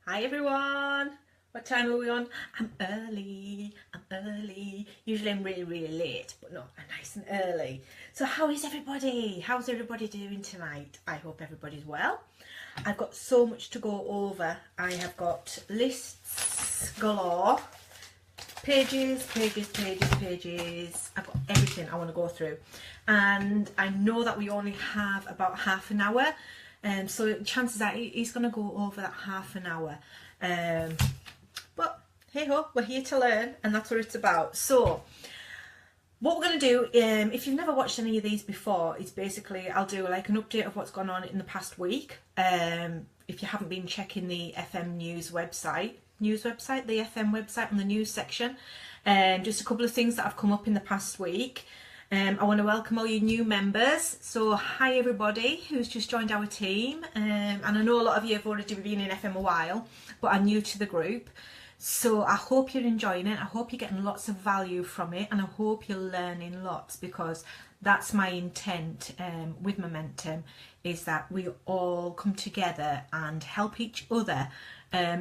Hi everyone. What time are we on? I'm early. Usually I'm really late, but no, I'm nice and early. So how is everybody? How's everybody doing tonight? I hope everybody's well. I've got so much to go over. I have got lists galore. Pages. I've got everything I want to go through. And I know that we only have about half an hour. So chances are he's going to go over that half an hour. But hey ho, we're here to learn, and that's what it's about. So what we're going to do, if you've never watched any of these before, is basically I'll do like an update of what's gone on in the past week. If you haven't been checking the FM news website, the FM website on the news section, just a couple of things that have come up in the past week. I want to welcome all you new members. So hi everybody who's just joined our team, and I know a lot of you have already been in FM a while but are new to the group. So I hope you're enjoying it, I hope you're getting lots of value from it, and I hope you're learning lots, because that's my intent with Momentum, is that we all come together and help each other.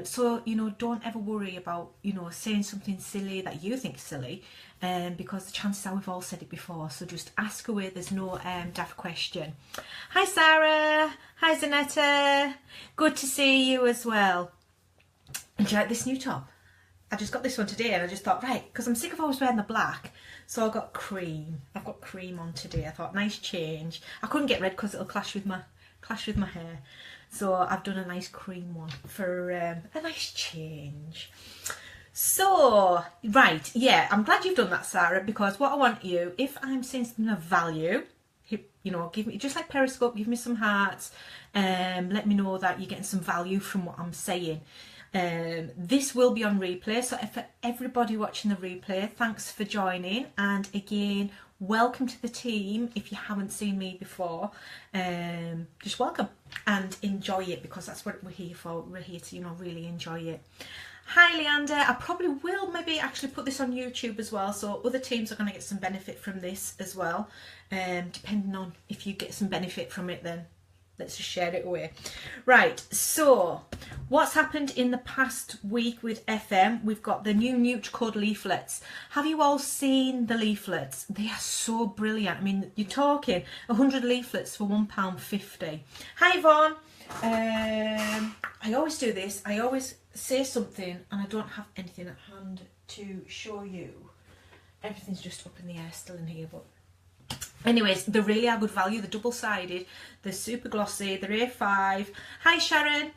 So, you know, don't ever worry about, you know, saying something silly that you think is silly, because the chances are we've all said it before. So just ask away, there's no daft question. Hi Sarah, hi Zanetta, good to see you as well. And do you like this new top? I just got this one today and I just thought, right, because I'm sick of always wearing the black, so I got cream. I've got cream on today. I thought, nice change. I couldn't get red because it'll clash with my hair. So I've done a nice cream one for a nice change. So, right, yeah, I'm glad you've done that, Sarah, because what I want you, if I'm saying something of value, you know, give me, just like Periscope, give me some hearts, let me know that you're getting some value from what I'm saying. This will be on replay, so for everybody watching the replay, thanks for joining, and again, welcome to the team. If you haven't seen me before, just welcome and enjoy it, because that's what we're here for. We're here to, you know, really enjoy it. Hi Leander, I probably will maybe actually put this on YouTube as well, so other teams are going to get some benefit from this as well, depending on if you get some benefit from it, then let's just share it away. Right, so what's happened in the past week with FM? We've got the new Newt Code leaflets. Have you all seen the leaflets? They are so brilliant. I mean, you're talking 100 leaflets for £1.50. Hi Yvonne. I always do this. I always say something and I don't have anything at hand to show you. Everything's just up in the air still in here, but anyways, they really are good value. They're double-sided, they're super glossy, they're A5. Hi Sharon.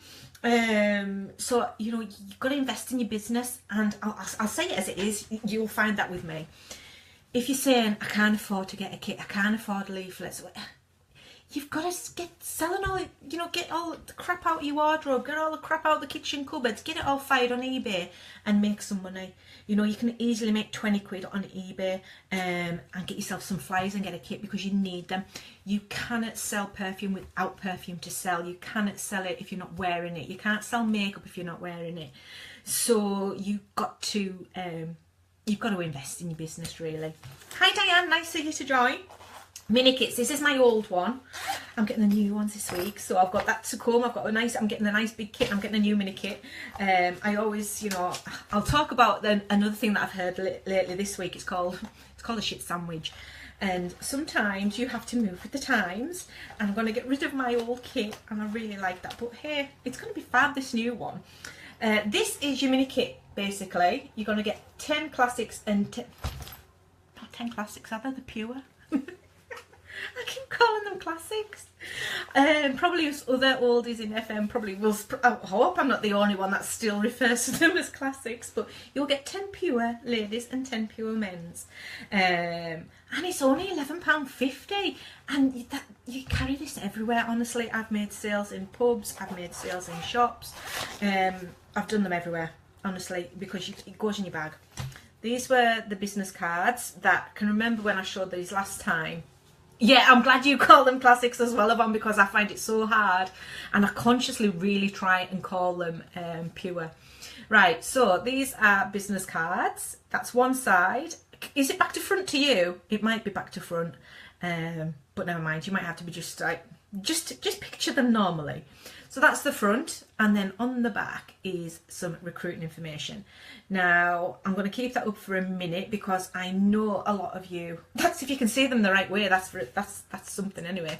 So, you know, you've got to invest in your business, and I'll say it as it is. You'll find that with me. If you're saying, I can't afford to get a kit, I can't afford leaflets, you've got to get selling all, you know, get all the crap out of your wardrobe, get all the crap out of the kitchen cupboards, get it all fired on eBay and make some money. You know, you can easily make 20 quid on eBay, and get yourself some flyers and get a kit, because you need them. You cannot sell perfume without perfume to sell. You cannot sell it if you're not wearing it. You can't sell makeup if you're not wearing it. So you've got to invest in your business, really. Hi Diane, nice of you to join. Mini kits, this is my old one. I'm getting the new ones this week, so I've got that to come. I'm getting a nice big kit. I'm getting a new mini kit. I always, you know, I'll talk about another thing that I've heard lately this week. It's called a shit sandwich. And sometimes you have to move with the times, and I'm going to get rid of my old kit, and I really like that. But hey, it's going to be fab, this new one. This is your mini kit, basically. You're going to get 10 classics and not 10 classics, are they? The pure. I keep calling them classics. Probably other oldies in FM probably will. I hope I'm not the only one that still refers to them as classics. But you'll get 10 pure ladies and 10 pure men's, and it's only £11.50. And you carry this everywhere. Honestly, I've made sales in pubs. I've made sales in shops. I've done them everywhere. Honestly, because it goes in your bag. These were the business cards that I can remember when I showed these last time. Yeah, I'm glad you call them classics as well, Yvonne, because I find it so hard, and I consciously really try and call them pure. Right, so these are business cards. That's one side. Is it back to front to you? It might be back to front, but never mind. You might have to be just like, just picture them normally. So that's the front, and then on the back is some recruiting information. Now I'm going to keep that up for a minute because I know a lot of you, that's if you can see them the right way, that's something anyway.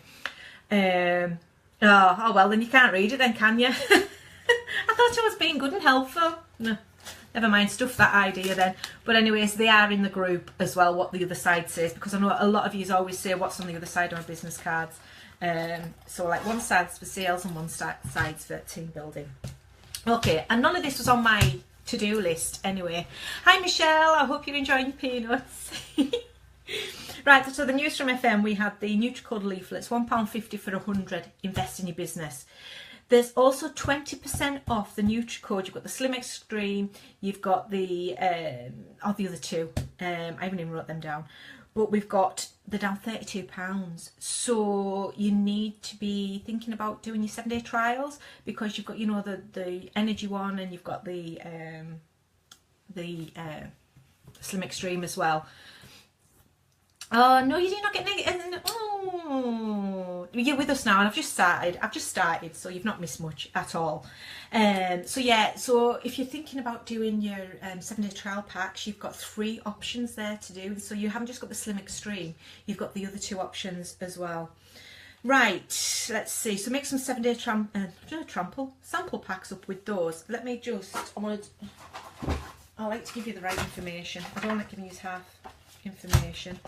Oh well, then you can't read it then, can you? I thought I was being good and helpful. No, never mind, stuff that idea then. But anyways, they are in the group as well, what the other side says, because I know a lot of you always say what's on the other side of my business cards. So like one side's for sales and one side's for team building. Okay, and none of this was on my to-do list anyway. Hi Michelle, I hope you're enjoying your peanuts. Right, so the news from FM, we had the NutriCode leaflets, £1.50 for 100, invest in your business. There's also 20% off the NutriCode. You've got the Slim Extreme, you've got the other two, I haven't even wrote them down. But we've got, they're down £32. So you need to be thinking about doing your 7-day trials, because you've got, you know, the energy one, and you've got the Slim Extreme as well. Oh no, you did not get negative. Oh, you're with us now, and I've just started, so you've not missed much at all. So yeah, so if you're thinking about doing your 7-day trial packs, you've got 3 options there to do. So you haven't just got the Slim Extreme, you've got the other 2 options as well. Right, let's see. So make some 7-day sample packs up with those. Let me just, I like to give you the right information. I don't like giving you half information.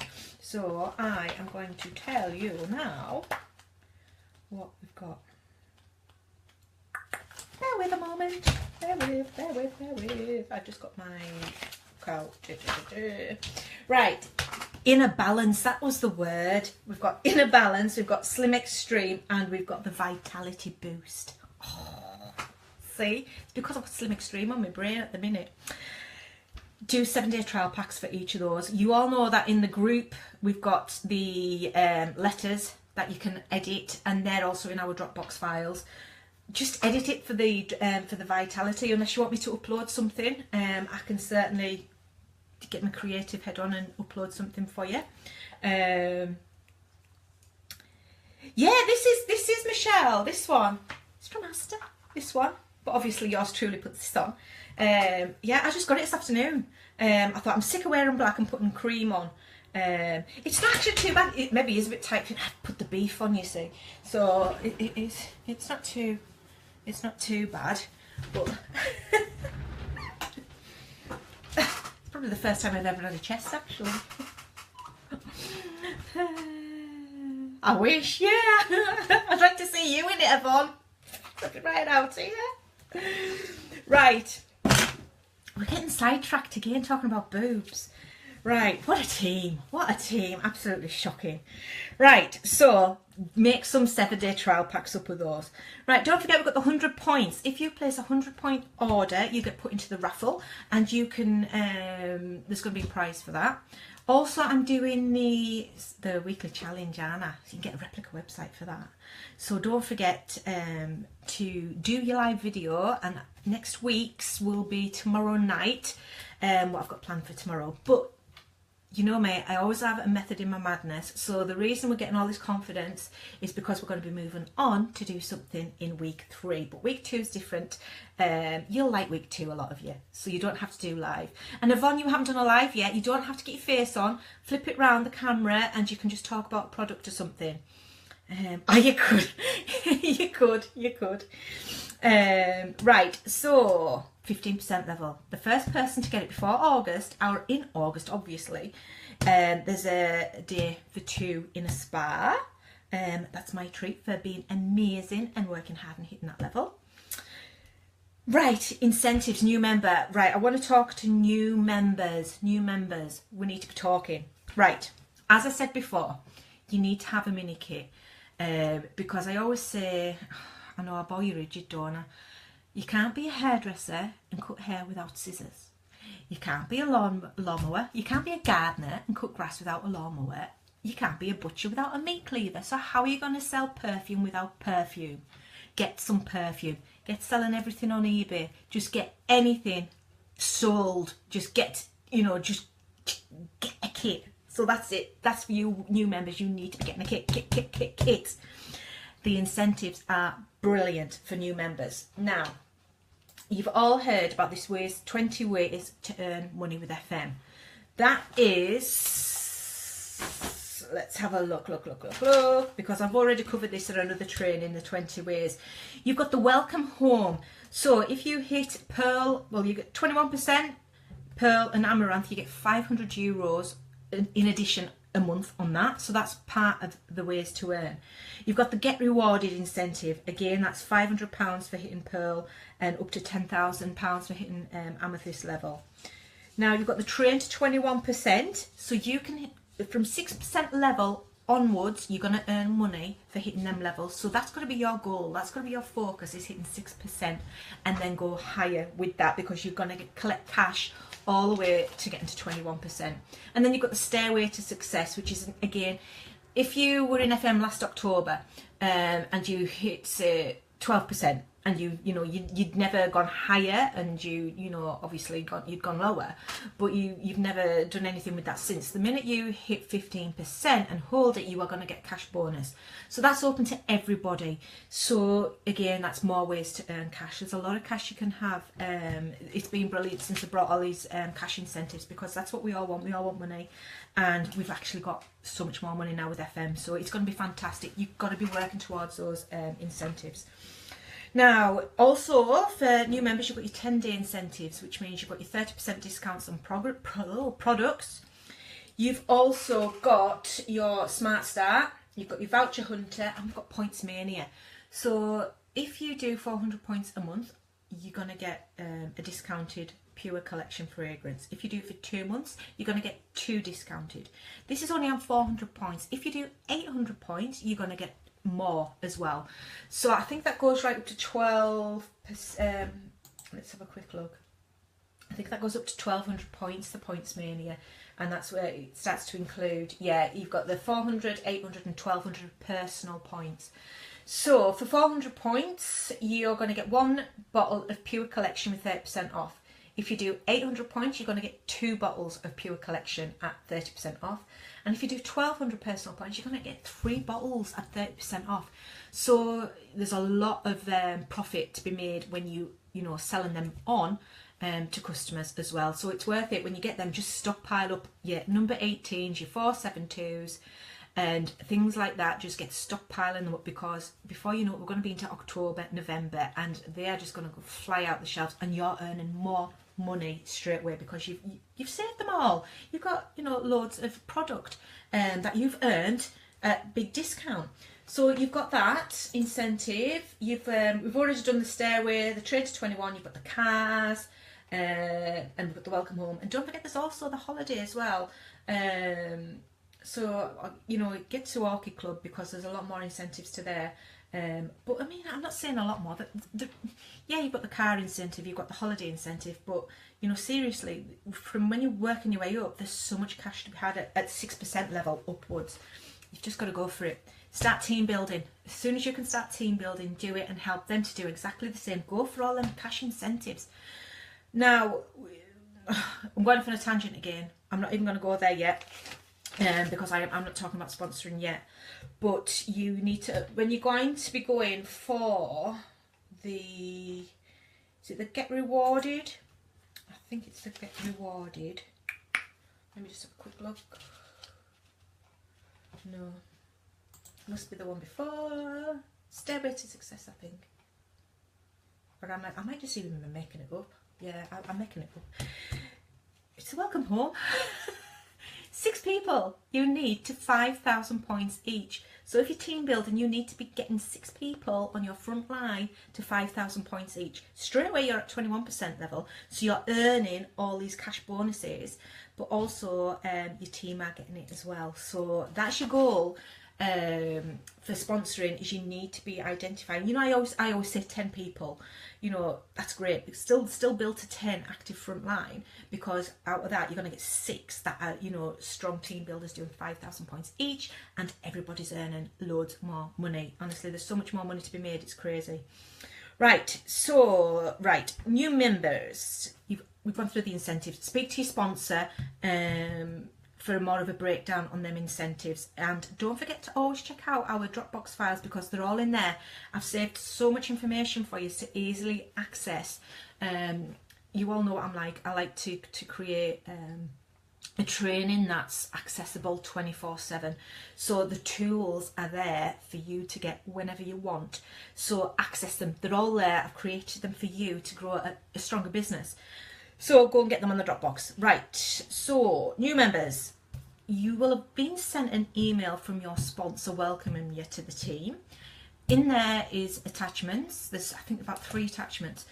So I am going to tell you now what we've got. Bear with a moment. Bear with. I've just got my coat. Right. Inner balance, that was the word. We've got inner balance, we've got Slim Extreme, and we've got the Vitality Boost. Oh, see? It's because I've got Slim Extreme on my brain at the minute. Do 7-day trial packs for each of those. You all know that in the group we've got the letters that you can edit, and they're also in our Dropbox files. Just edit it for the Vitality, unless you want me to upload something. I can certainly get my creative head on and upload something for you. Yeah, this is Michelle. This one, it's from Asta. This one, but obviously yours truly puts this on. Yeah, I just got it this afternoon. I thought, I'm sick of wearing black and putting cream on. It's not actually too bad. It maybe is a bit tight. I put the beef on, you see, so it's not too bad. But it's probably the first time I've ever had a chest, actually. I wish, yeah. I'd like to see you in it, Yvonne. Looking right out here. Right. We're getting sidetracked again talking about boobs. Right, what a team. What a team. Absolutely shocking. Right, so make some 7-day trial packs up with those. Right, don't forget we've got the 100 points. If you place a 100-point order, you get put into the raffle, and you can, there's going to be a prize for that. Also, I'm doing the weekly challenge, aren't I? So you can get a replica website for that. So don't forget to do your live video, and next week's will be tomorrow night, what I've got planned for tomorrow. But you know me, I always have a method in my madness. So the reason we're getting all this confidence is because we're going to be moving on to do something in week 3. But week 2 is different. You'll like week 2, a lot of you. So you don't have to do live. And Yvonne, you haven't done a live yet. You don't have to get your face on. Flip it round the camera and you can just talk about a product or something. Oh, you could. you could. Right, so 15% level. The first person to get it before August, or in August obviously, there's a day for 2 in a spa. That's my treat for being amazing and working hard and hitting that level. Right, incentives, new member. Right, I want to talk to new members. We need to be talking. Right, as I said before, you need to have a mini kit. Because I always say, I know I bore you rigid, don't I? You can't be a hairdresser and cut hair without scissors. You can't be a lawnmower. You can't be a gardener and cut grass without a lawnmower. You can't be a butcher without a meat cleaver. So how are you going to sell perfume without perfume? Get some perfume. Get selling everything on eBay. Just get anything sold. Just get, just get a kit. So that's it. That's for you new members. You need to be getting a kit. the incentives are brilliant for new members. Now, you've all heard about this 20 ways to earn money with FM. That is, let's have a look, because I've already covered this in another training, the 20 ways. You've got the welcome home. So if you hit Pearl, well, you get 21%, Pearl and Amaranth, you get €500 in addition a month on that. So that's part of the ways to earn. You've got the get rewarded incentive. Again, that's £500 for hitting Pearl and up to £10,000 for hitting Amethyst level. Now you've got the train to 21%. So you can hit from 6% level onwards, you're going to earn money for hitting them levels. So that's going to be your goal. That's going to be your focus, is hitting 6% and then go higher with that, because you're going to collect cash all the way to getting to 21%. And then you've got the stairway to success, which is, again, if you were in FM last October and you hit, say, 12%, and you'd never gone higher, and obviously you'd gone lower, but you've never done anything with that since. The minute you hit 15% and hold it, you are going to get cash bonus. So that's open to everybody. So again, that's more ways to earn cash. There's a lot of cash you can have. It's been brilliant since I brought all these cash incentives, because that's what we all want. We all want money, and we've actually got so much more money now with FM. So it's going to be fantastic. You've got to be working towards those incentives. Now, also for new members, you've got your 10-day incentives, which means you've got your 30% discounts on products. You've also got your Smart Start, you've got your Voucher Hunter, and we've got Points Mania. So if you do 400 points a month, you're going to get a discounted Pure Collection fragrance. If you do it for 2 months, you're going to get 2 discounted. This is only on 400 points. If you do 800 points, you're going to get more as well. So I think that goes right up to 12%. Let's have a quick look. I think that goes up to 1200 points, the Points Mania, and that's where it starts to include, yeah, you've got the 400, 800 and 1200 personal points. So for 400 points, you're going to get 1 bottle of Pure Collection with 30% off. If you do 800 points, you're going to get 2 bottles of Pure Collection at 30% off. And if you do 1200 personal points, you're going to get 3 bottles at 30% off. So there's a lot of profit to be made when you selling them on to customers as well. So it's worth it when you get them. Just stockpile up your number 18s, your 472s, and things like that. Just get stockpiling them up, because before you know it, we're going to be into October, November, and they are just going to go fly out the shelves, and you're earning more money straight away because you've saved them all. You've got loads of product that you've earned at big discount. So you've got that incentive. We've already done the stairway, the trade to 21. You've got the cars, and we've got the welcome home. And don't forget, there's also the holiday as well. So get to Orchid Club, because there's a lot more incentives to there. But I mean, I'm not saying a lot more. Yeah, you've got the car incentive, you've got the holiday incentive, but seriously, from when you're working your way up, there's so much cash to be had at 6% level upwards. You've just got to go for it. Start team building. As soon as you can start team building, do it and help them to do exactly the same. Go for all them cash incentives. Now, I'm going off on a tangent again. I'm not even going to go there yet. Because I'm not talking about sponsoring yet, but you need to, when you're going to be going for the, is it the Get Rewarded? I think it's the Get Rewarded. Let me just have a quick look. No, must be the one before. Stairway to Success, I think. Or I might just even be making it up. Yeah, I'm making it up. It's a welcome home. 6 people you need to 5,000 points each. So if you're team building, you need to be getting 6 people on your front line to 5,000 points each. Straight away, you're at 21% level, so you're earning all these cash bonuses, but also your team are getting it as well. So that's your goal for sponsoring, is you need to be identifying. I always say 10 people. That's great. It's still build to 10 active front line, because out of that you're going to get 6 that are strong team builders doing 5,000 points each, and everybody's earning loads more money. Honestly, there's so much more money to be made, it's crazy. Right, so new members, we've gone through the incentives. Speak to your sponsor for more of a breakdown on them incentives. And don't forget to always check out our Dropbox files, because they're all in there. I've saved so much information for you to easily access. You all know what I'm like. I like to create a training that's accessible 24/7. So the tools are there for you to get whenever you want. So access them. They're all there. I've created them for you to grow a stronger business. So go and get them on the Dropbox. Right, so new members, you will have been sent an email from your sponsor welcoming you to the team. In there is attachments. There's, I think, about 3 attachments,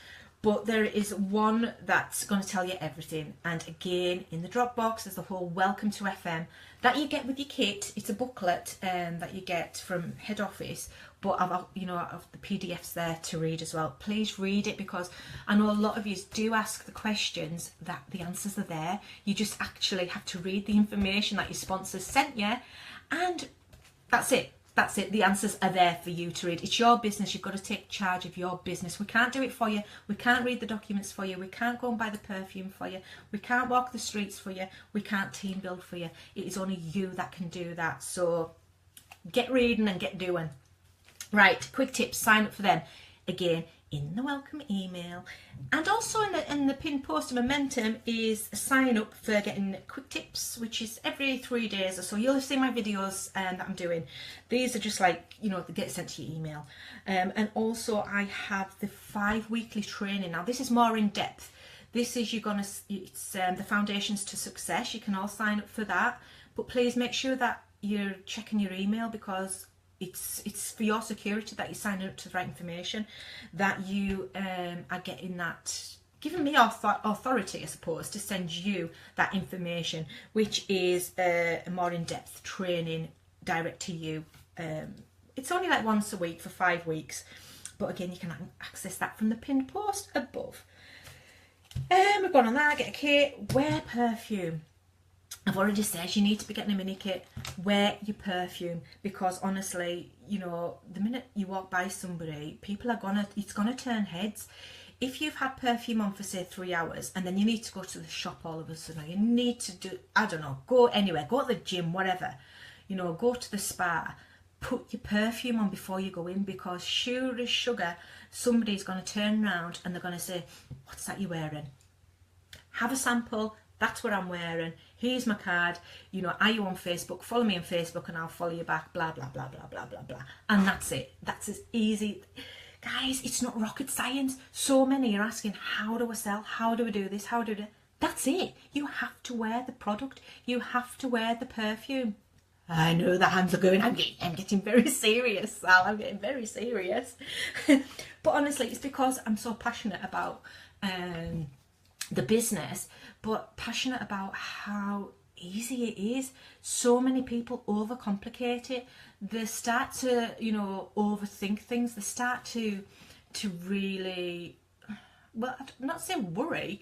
but there is one that's going to tell you everything. And again, in the Dropbox, there's the whole Welcome to FM that you get with your kit. It's a booklet that you get from head office, but I've the PDFs there to read as well. Please read it, because I know a lot of you do ask the questions, that the answers are there. You just actually have to read the information that your sponsors sent you, and that's it. That's it. The answers are there for you to read. It's your business. You've got to take charge of your business. We can't do it for you. We can't read the documents for you. We can't go and buy the perfume for you. We can't walk the streets for you. We can't team build for you. It is only you that can do that. So get reading and get doing. Right, quick tips. Sign up for them. Again, in the welcome email, and also in the pinned post of Momentum is a sign up for getting quick tips, which is every 3 days or so. You'll have seen my videos that I'm doing. These are just like, they get sent to your email. And also I have the 5 weekly training. Now this is more in depth. This is it's the Foundations to Success. You can all sign up for that, but please make sure that you're checking your email, because it's for your security that you're signing up to the right information, that you are getting that, giving me authority, I suppose, to send you that information, which is a more in-depth training direct to you. It's only like once a week for 5 weeks, but again, you can access that from the pinned post above. We've gone on that, get a kit, wear perfume. I've already said you need to be getting a mini kit. Wear your perfume, because honestly, the minute you walk by somebody, it's gonna turn heads. If you've had perfume on for say 3 hours, and then you need to go to the shop all of a sudden, you need to do, I don't know, go anywhere, go to the gym, whatever, go to the spa, put your perfume on before you go in, because sure as sugar, somebody's gonna turn around and they're gonna say, what's that you're wearing? Have a sample. That's what I'm wearing. Here's my card. Are you on Facebook? Follow me on Facebook and I'll follow you back. Blah, blah, blah, blah, blah, blah, blah. And that's it. That's as easy. Guys, it's not rocket science. So many are asking, how do I sell? How do I do this? How do I do? That's it. You have to wear the product. You have to wear the perfume. I know the hands are going, I'm getting very serious, Sal. I'm getting very serious. But honestly, it's because I'm so passionate about the business, but passionate about how easy it is. So many people overcomplicate it. They start to, overthink things. They start to really, well, I'm not saying worry,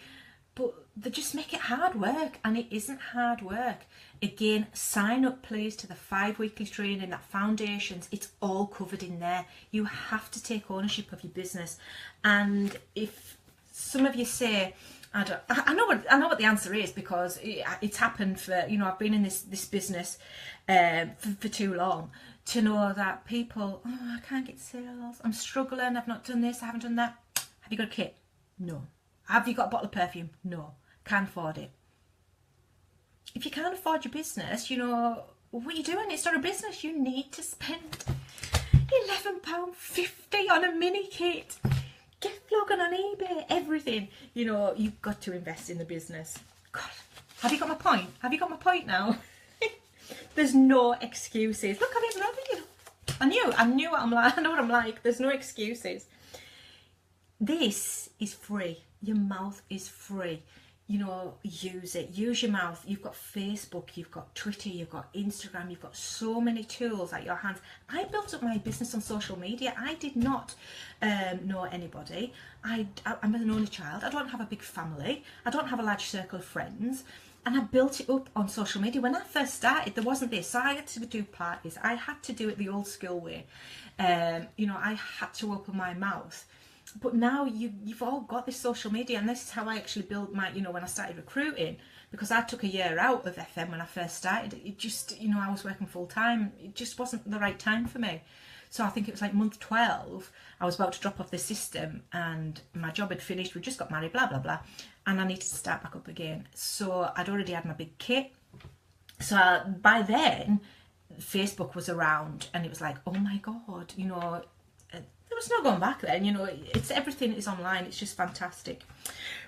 but they just make it hard work, and it isn't hard work. Again, sign up please to the 5 weekly training, that Foundations. It's all covered in there. You have to take ownership of your business. And if some of you say, I know what the answer is, because it's happened for, I've been in this business for too long to know that people, I can't get sales, I'm struggling, I've not done this, I haven't done that. Have you got a kit? No. Have you got a bottle of perfume? No. Can't afford it. If you can't afford your business, what are you doing? It's not a business. You need to spend £11.50 on a mini kit. Get vlogging on eBay, everything. You've got to invest in the business. God, have you got my point? Have you got my point now? There's no excuses. Look, I'm even over you. I knew what I'm like. I know what I'm like. There's no excuses. This is free. Your mouth is free. Use it. Use your mouth. You've got Facebook, you've got Twitter, you've got Instagram, you've got so many tools at your hands. I built up my business on social media. I did not know anybody. I'm an only child. I don't have a big family. I don't have a large circle of friends. And I built it up on social media. When I first started, there wasn't this. So I had to do parties. I had to do it the old school way. I had to open my mouth. but now you've all got this social media, and this is how I actually built my, you know, when I started recruiting, because I took a year out of FM when I first started. It just, you know, I was working full time. It just wasn't the right time for me. So I think it was like month 12, I was about to drop off the system and my job had finished. We just got married, blah, blah, blah. And I needed to start back up again. So I'd already had my big kit. So by then, Facebook was around and it was like, oh my God, you know, there was no going back then, you know, it's everything is online. It's just fantastic.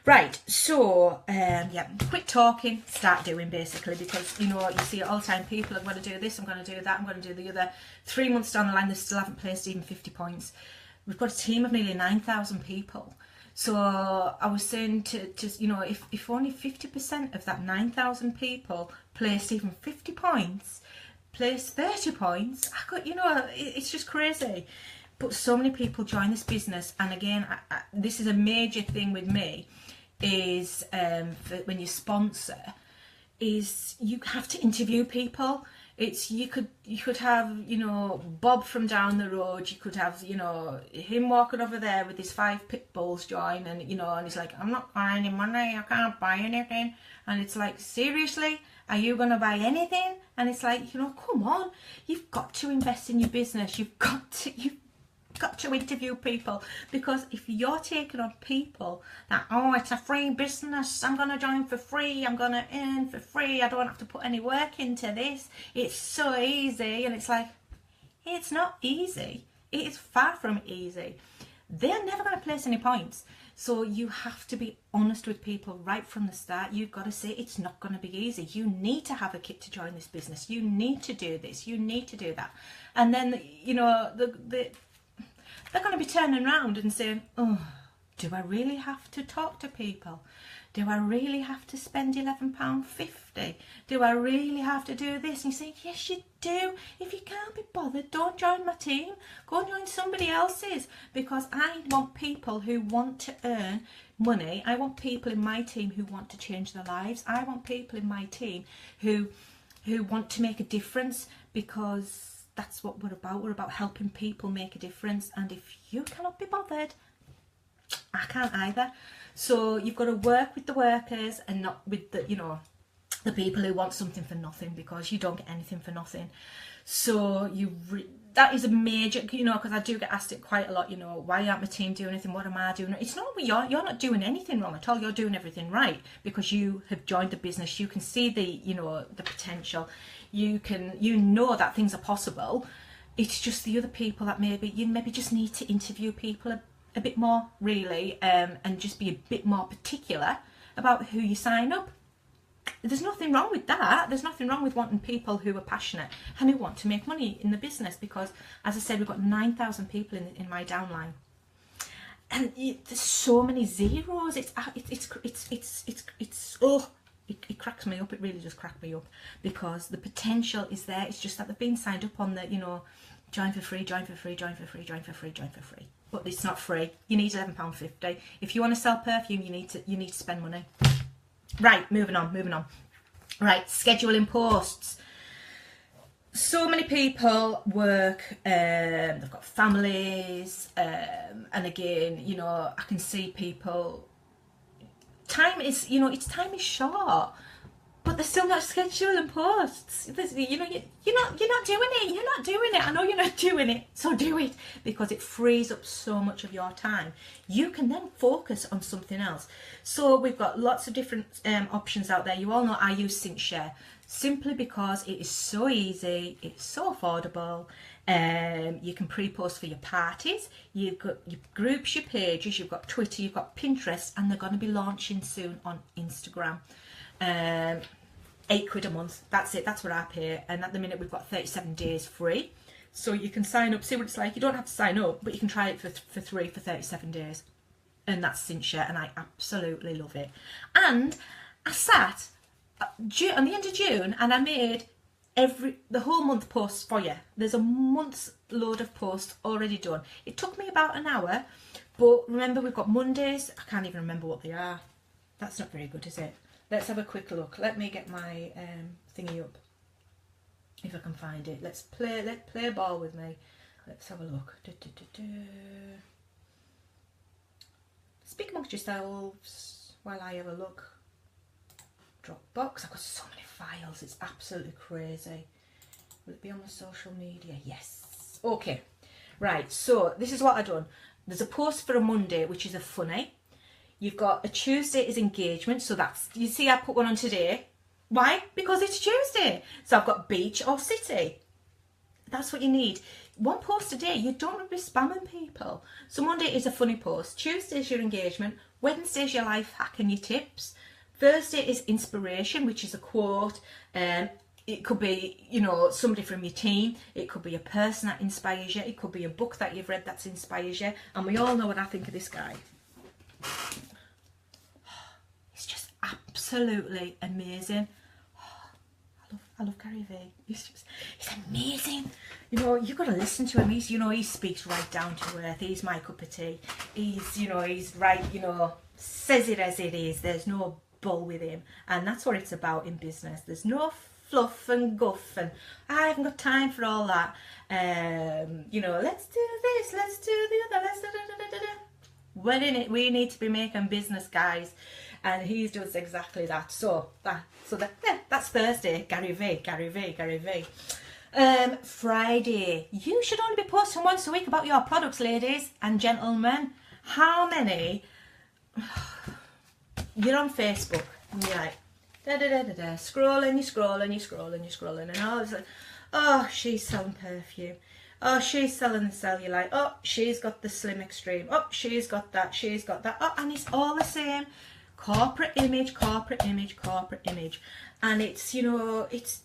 Right, so yeah, quit talking, start doing, basically, because, you know, you see it all the time. People, I'm going to do this, I'm going to do that, I'm going to do the other. 3 months down the line, they still haven't placed even 50 points. We've got a team of nearly 9,000 people. So I was saying to you know, if only 50% of that 9,000 people placed even 50 points, placed 30 points, I could, you know, it's just crazy. But so many people join this business, and again, this is a major thing with me, is when you sponsor, is you have to interview people. It's you could have, you know, Bob from down the road. You could have, you know, him walking over there with his 5 pit bulls join, and you know, and he's like, I'm not buying any money, I can't buy anything. And it's like, seriously, are you going to buy anything? And it's like, you know, come on, you've got to invest in your business. You've got to interview people, because if you're taking on people that, oh, it's a free business, I'm going to join for free, I'm going to earn for free, I don't have to put any work into this, it's so easy, and it's like, it's not easy. It is far from easy. They're never going to place any points. So you have to be honest with people right from the start. You've got to say it's not going to be easy. You need to have a kit to join this business. You need to do this. You need to do that. And then, you know, they're going to be turning around and saying, oh, do I really have to talk to people? Do I really have to spend £11.50? Do I really have to do this? And you say, yes, you do. If you can't be bothered, don't join my team. Go and join somebody else's, because I want people who want to earn money. I want people in my team who want to change their lives. I want people in my team who want to make a difference, because that's what we're about. We're about helping people make a difference. And if you cannot be bothered, I can't either. So you've got to work with the workers and not with the, you know, the people who want something for nothing, because you don't get anything for nothing. So that is a major, you know, because I do get asked it quite a lot, you know, why aren't my team doing anything? What am I doing? It's not you're not doing anything wrong at all. You're doing everything right, because you have joined the business. You can see the, you know, the potential. You know that things are possible. It's just the other people that you maybe just need to interview people a bit more, really, and just be a bit more particular about who you sign up. There's nothing wrong with that. There's nothing wrong with wanting people who are passionate and who want to make money in the business, because, as I said, we've got 9,000 people in my downline, and there's so many zeros. It cracks me up. It really does crack me up, because the potential is there. It's just that they've been signed up on the, you know, join for free, join for free, join for free, join for free, join for free. But it's not free. You need £11.50. If you want to sell perfume, you need to spend money. Right, moving on. Right, scheduling posts. So many people work, they've got families, and again, you know, I can see people, time is short, but they're still not scheduling posts. You know, you're not doing it. You're not doing it. I know you're not doing it, so do it, because it frees up so much of your time. You can then focus on something else. So we've got lots of different options out there. You all know I use SyncShare, simply because it is so easy, it's so affordable. You can pre-post for your parties, you've got your groups, your pages, you've got Twitter, you've got Pinterest, and they're going to be launching soon on Instagram. £8 a month, that's it, that's what I pay. And at the minute we've got 37 days free, so you can sign up, see what it's like. You don't have to sign up, but you can try it for free for 37 days, and that's SyncShare, and I absolutely love it. And I sat on the end of June and I made the whole month posts for you. There's a month's load of posts already done. It took me about an hour, but remember, we've got Mondays, I can't even remember what they are. That's not very good, is it? Let's have a quick look. Let me get my thingy up, if I can find it. Let's play ball with me. Let's have a look. speak amongst yourselves while I have a look. Dropbox, I've got so many files, it's absolutely crazy. Will it be on the social media? Yes. Okay, right, so this is what I've done. There's a post for a Monday, which is a funny. You've got a Tuesday is engagement, so that's, you see I put one on today. Why? Because it's Tuesday. So I've got beach or city. That's what you need. One post a day. You don't want to be spamming people. So Monday is a funny post. Tuesday is your engagement. Wednesday is your life hack and your tips. Thursday is inspiration, which is a quote. It could be, you know, somebody from your team. It could be a person that inspires you. It could be a book that you've read that inspires you. And we all know what I think of this guy. It's just absolutely amazing. I love Gary Vee. He's amazing. You know, you've got to listen to him. He's, you know, he speaks right down to earth. He's my cup of tea. He's, you know, he's right, you know, says it as it is. There's no bull with him. And that's what it's about in business. There's no fluff and guff and I haven't got time for all that. You know, let's do this, let's do the other, let's do. We're in it. We need to be making business, guys. And he does exactly that. So that's Thursday. Gary Vee. Friday. You should only be posting once a week about your products, ladies and gentlemen. How many? You're on Facebook and you're like scrolling, and all it's like, oh, she's selling perfume. Oh, she's selling the cellulite. Oh, she's got the slim extreme. Oh, she's got that. Oh, and it's all the same. Corporate image. And it's, you know, it's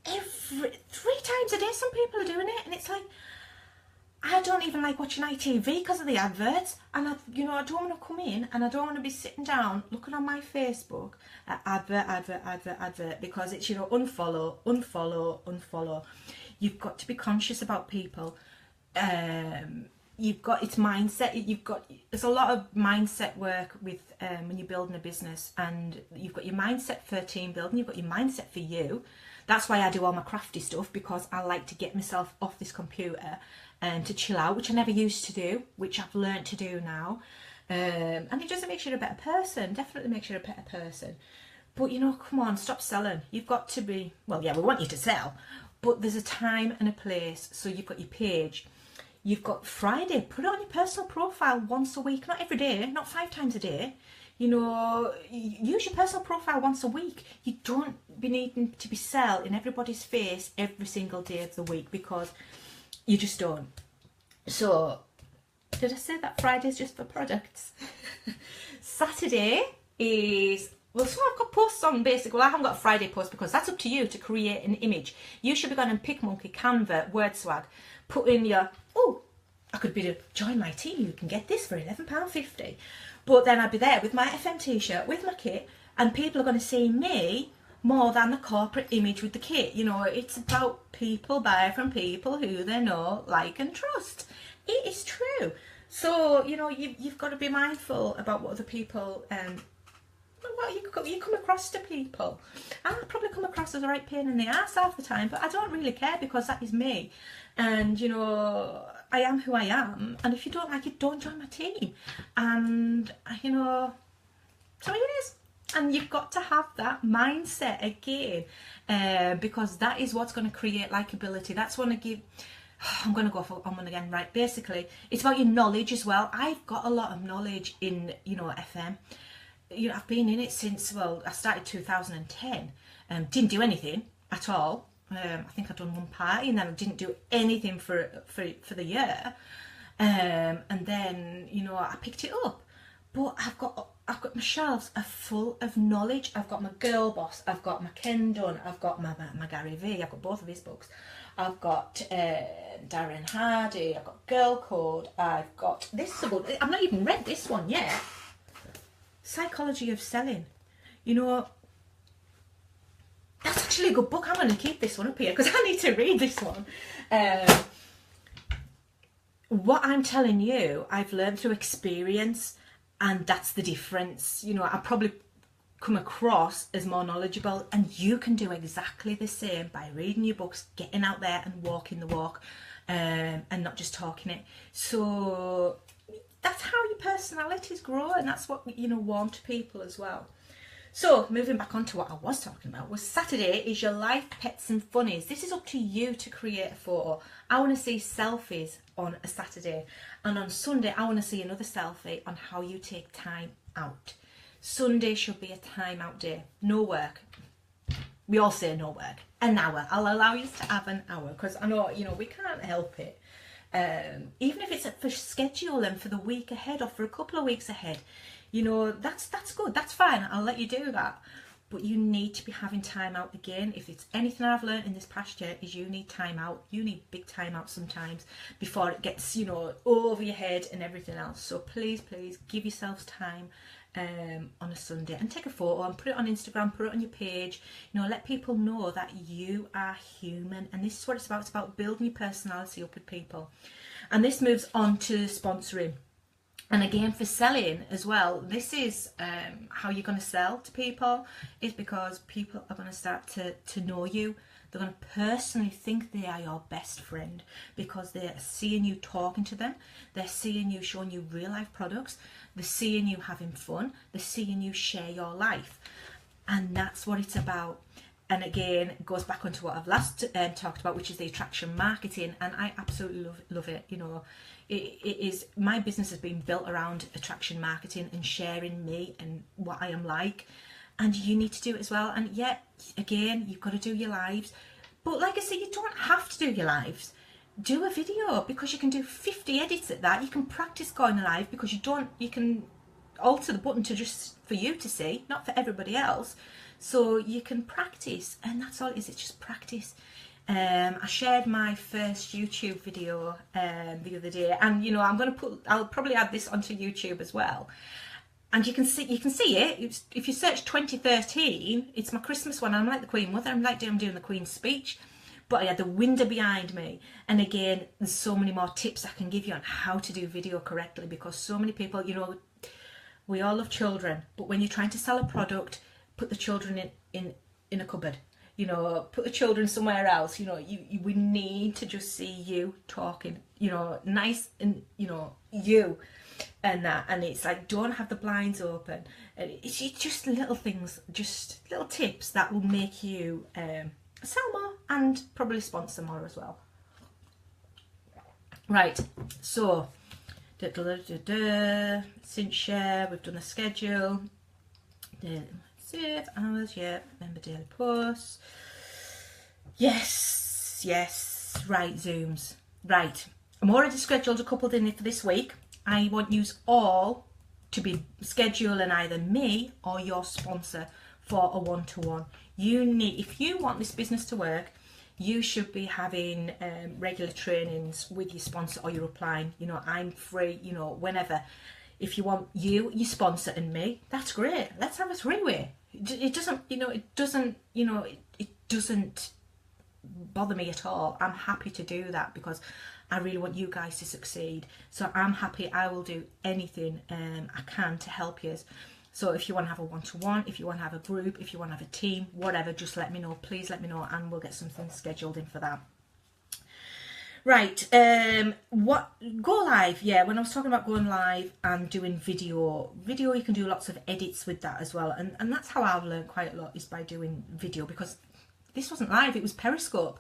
every 3 times a day some people are doing it. And it's like, I don't even like watching ITV because of the adverts. And, I don't want to come in and I don't want to be sitting down looking on my Facebook at advert. Because it's, you know, unfollow. You've got to be conscious about people. You've got it's mindset. There's a lot of mindset work with when you're building a business, and you've got your mindset for team building. You've got your mindset for you. That's why I do all my crafty stuff, because I like to get myself off this computer and to chill out, which I never used to do, which I've learned to do now. And it doesn't make you a better person. Definitely makes you a better person. But, you know, come on, stop selling. You've got to be, well, yeah, we want you to sell, but there's a time and a place. So you've got your page. You've got Friday. Put it on your personal profile once a week, not every day, not 5 times a day. You know, use your personal profile once a week. You don't be needing to be sell in everybody's face every single day of the week, because you just don't. So, did I say that Friday's just for products? Saturday is, well, so I've got posts on basically. Well, I haven't got a Friday post because that's up to you to create an image. You should be going on PicMonkey, Canva, WordSwag. Put in your, oh, I could be to join my team. You can get this for £11.50. But then I'd be there with my FM t-shirt, with my kit, and people are going to see me more than the corporate image with the kit. You know, it's about people buy from people who they know, like and trust. It is true. So, you know, you've got to be mindful about what other people, well, you come across to people. I probably come across as a right pain in the ass half the time, but I don't really care, because that is me. And, you know, I am who I am. And if you don't like it, don't join my team. And, you know, so it is. And you've got to have that mindset again, because that is what's going to create likability. That's going to give, I'm going to go on one again, right? Basically, it's about your knowledge as well. I've got a lot of knowledge in, you know, FM. You know, I've been in it since, well, I started 2010. Didn't do anything at all. I think I'd done one party, and then I didn't do anything for the year. And then, you know, I picked it up. But I've got my shelves are full of knowledge. I've got my Girl Boss, I've got my Ken Dunn, I've got my Gary Vee, I've got both of his books. I've got Darren Hardy, I've got Girl Code, I've got this book. I've not even read this one yet. Psychology of Selling. You know, that's actually a good book. I'm going to keep this one up here because I need to read this one. What I'm telling you, I've learned through experience, and that's the difference. You know, I probably come across as more knowledgeable, and you can do exactly the same by reading your books, getting out there and walking the walk, and not just talking it. So that's how your personalities grow, and that's what, you know, warm to people as well. So moving back on to what I was talking about, was Saturday is your life, pets and funnies. This is up to you to create a photo. I want to see selfies on a Saturday, and on Sunday I want to see another selfie on how you take time out. Sunday should be a time out day, no work. We all say no work. An hour. I'll allow you to have an hour, because I know, you know, we can't help it. Even if it's for scheduling for the week ahead or for a couple of weeks ahead, you know, that's good, that's fine, I'll let you do that. But you need to be having time out again. If it's anything I've learned in this past year, is you need time out. You need big time out sometimes before it gets, you know, over your head and everything else. So please give yourselves time on a Sunday, and take a photo and put it on Instagram, put it on your page, you know, let people know that you are human. And this is what it's about. It's about building your personality up with people. And this moves on to sponsoring. And again, for selling as well, this is how you're going to sell to people, is because people are going to start to know you. They're going to personally think they are your best friend, because they're seeing you talking to them. They're seeing you showing you real life products. They're seeing you having fun. They're seeing you share your life. And that's what it's about. And again, it goes back onto what I've last talked about, which is the attraction marketing. And I absolutely love it. You know, it is, my business has been built around attraction marketing and sharing me and what I am like. And you need to do it as well. And yet, again, you've got to do your lives. But like I say, you don't have to do your lives. Do a video, because you can do 50 edits at that. You can practice going live, because you can alter the button to just for you to see, not for everybody else. So you can practice, and that's all it is. It's just practice. I shared my first YouTube video the other day, and you know, I'll probably add this onto YouTube as well. And you can see it. If you search 2013, it's my Christmas one. I'm like the Queen Mother. I'm doing the Queen's speech. But I had the window behind me. And again, there's so many more tips I can give you on how to do video correctly, because so many people, you know, we all love children. But when you're trying to sell a product, put the children in a cupboard. You know, put the children somewhere else. You know, we need to just see you talking, you know, nice, and, you know, you. And that, and it's like, don't have the blinds open. And it's just little things, just little tips that will make you sell more and probably sponsor more as well. Right, so since share, we've done the schedule, save hours, yeah, remember daily posts, yes, right, Zooms, right. I'm already scheduled a couple in for this week. I want you all to be scheduling either me or your sponsor for a one-to-one. If you want this business to work, you should be having regular trainings with your sponsor or your upline. You know, I'm free, you know, whenever. If you want your sponsor and me, that's great. Let's have a three-way. It doesn't bother me at all. I'm happy to do that, because I really want you guys to succeed. So I'm happy. I will do anything I can to help you. So if you want to have a one-to-one, if you want to have a group, if you want to have a team, whatever, just let me know. Please let me know, and we'll get something scheduled in for that. Right, go live. Yeah, when I was talking about going live and doing video, you can do lots of edits with that as well. And that's how I've learned quite a lot, is by doing video, because this wasn't live, it was Periscope.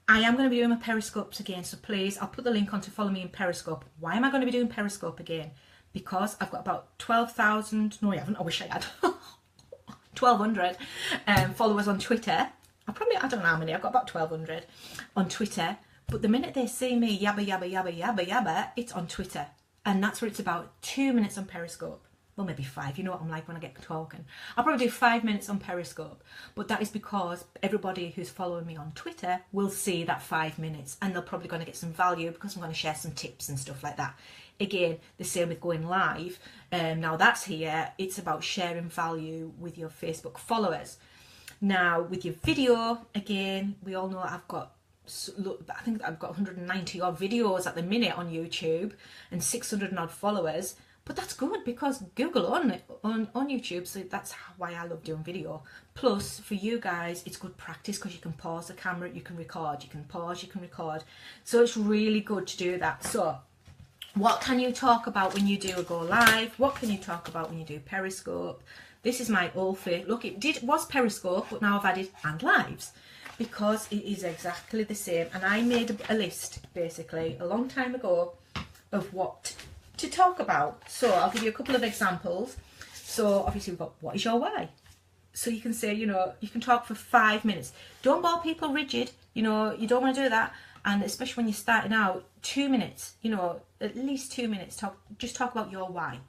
I am going to be doing my Periscopes again, so please, I'll put the link on to follow me in Periscope. Why am I going to be doing Periscope again? Because I've got about 12,000, no I haven't, I wish I had, 1,200 followers on Twitter. I don't know how many, I've got about 1,200 on Twitter. But the minute they see me yabba, yabba, yabba, yabba, yabba, it's on Twitter. And that's what it's about, 2 minutes on Periscope. Well, maybe 5, you know what I'm like when I get talking. I'll probably do 5 minutes on Periscope. But that is because everybody who's following me on Twitter will see that 5 minutes. And they're probably going to get some value, because I'm going to share some tips and stuff like that. Again, the same with going live. Now that's here, it's about sharing value with your Facebook followers. Now, with your video, again, we all know I think I've got 190 odd videos at the minute on YouTube and 600 odd followers, but that's good, because Google on YouTube, so that's why I love doing video. Plus, for you guys, it's good practice, because you can pause the camera, you can record, you can pause, you can record, so it's really good to do that. So What can you talk about when you do a go live? What can you talk about when you do Periscope? This is my old favorite. Look, was Periscope, but now I've added and lives because it is exactly the same. And I made a list basically a long time ago of what to talk about. So I'll give you a couple of examples. So obviously we've got what is your why? So you can say, you know, you can talk for 5 minutes. Don't bore people rigid, you know, you don't want to do that. And especially when you're starting out, 2 minutes, you know, at least 2 minutes, just talk about your why.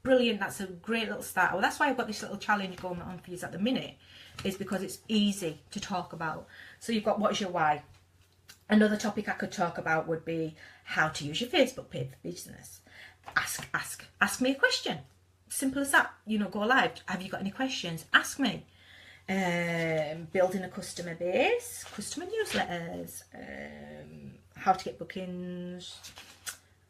Brilliant, that's a great little start. Well, that's why I've got this little challenge going on for you at the minute, is because it's easy to talk about. So you've got what is your why. Another topic I could talk about would be how to use your Facebook page for business. Ask me a question. Simple as that. You know, go live. Have you got any questions? Ask me. Building a customer base, customer newsletters, how to get bookings,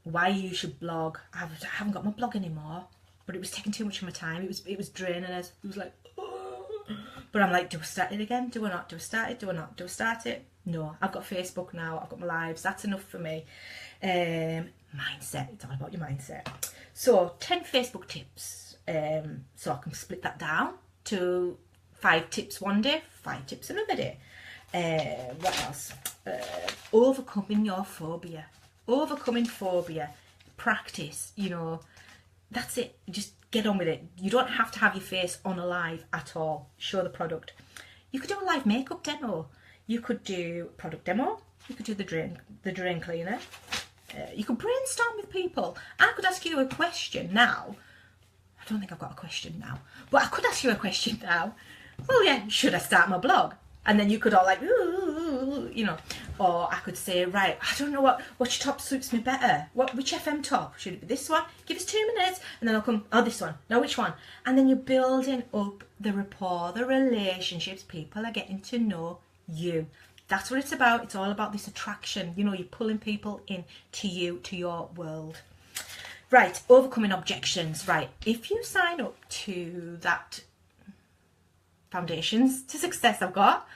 why you should blog. I haven't got my blog anymore, but it was taking too much of my time. It was draining us. It was like, oh. But I'm like, do I start it again? Do I not? Do I start it? Do I not? Do I start it? No, I've got Facebook now. I've got my lives. That's enough for me. Mindset. It's all about your mindset. So 10 Facebook tips. So I can split that down to 5 tips one day, 5 tips another day. What else? Overcoming your phobia. Overcoming phobia. Practice, you know. That's it. Just get on with it. You don't have to have your face on a live at all. Show the product. You could do a live makeup demo. You could do a product demo. You could do the drain cleaner. You could brainstorm with people. I could ask you a question now. I don't think I've got a question now, but I could ask you a question now. Well, yeah, should I start my blog? And then you could all like, ooh, you know, or I could say, right, I don't know which top suits me better. Which FM top? Should it be this one? Give us 2 minutes, and then I'll come, oh, this one. No, which one? And then you're building up the rapport, the relationships. People are getting to know you. That's what it's about. It's all about this attraction. You know, you're pulling people in to you, to your world. Right, overcoming objections. Right, if you sign up to that Foundations to Success I've got,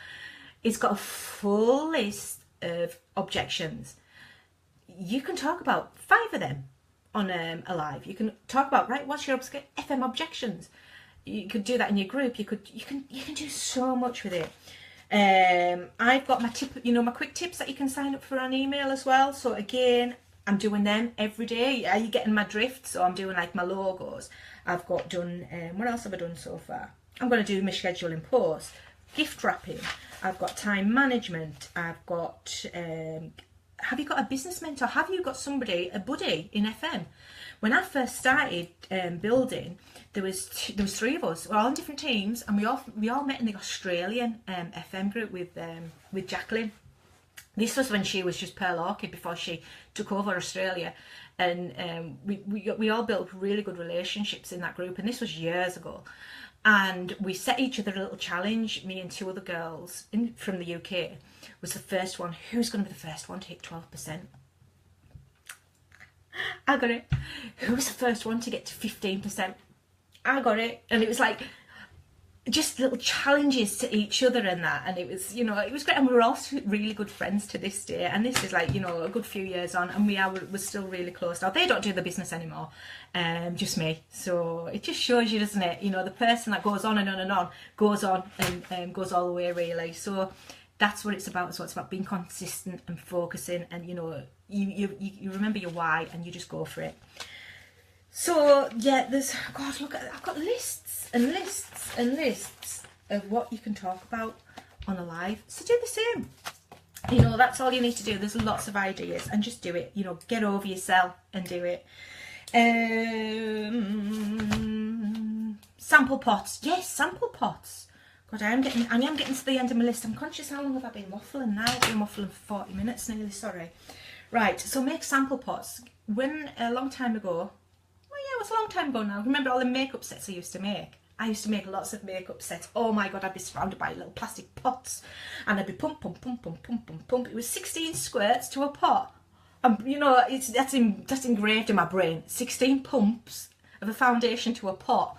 it's got a full list of objections. You can talk about 5 of them on a live. You can talk about, right, what's your FM objections? You could do that in your group. You can do so much with it. I've got my tip, you know, my quick tips that you can sign up for on email as well. So again, I'm doing them every day. Are you getting my drift? So I'm doing like my logos. I've got done, what else have I done so far? I'm going to do my scheduling posts, gift wrapping. I've got time management. I've got, have you got a business mentor? Have you got somebody, a buddy in FM? When I first started building, there was 3 of us. We're all in different teams, and we all met in the Australian FM group with Jacqueline. This was when she was just Pearl Orchid before she took over Australia, and we all built really good relationships in that group. And this was years ago. And we set each other a little challenge. Me and 2 other girls from the UK was the first one. Who's going to be the first one to hit 12%? I got it. Who was the first one to get to 15%? I got it. And it was like just little challenges to each other and that. And it was, you know, it was great. And we were all really good friends to this day. And this is like, you know, a good few years on, and we're still really close now. They don't do the business anymore, just me. So it just shows you, doesn't it? You know, the person that goes on and on and on goes on and goes all the way, really. So that's what it's about. So it's about being consistent and focusing, and you know, you remember your why and you just go for it. So yeah, God, look, I've got lists and lists and lists of what you can talk about on a live. So do the same. You know, that's all you need to do. There's lots of ideas, and just do it. You know, get over yourself and do it. Sample pots. Yes, sample pots. God, I am getting to the end of my list. I'm conscious how long have I been waffling now? I've been waffling for 40 minutes nearly, sorry. Right, so make sample pots. When, a long time ago, well yeah, it was a long time ago now. Remember all the makeup sets I used to make? I used to make lots of makeup sets. Oh my God, I'd be surrounded by little plastic pots. And I'd be pump, pump, pump, pump, pump, pump, pump. It was 16 squirts to a pot. You know, that's engraved in my brain. 16 pumps of a foundation to a pot.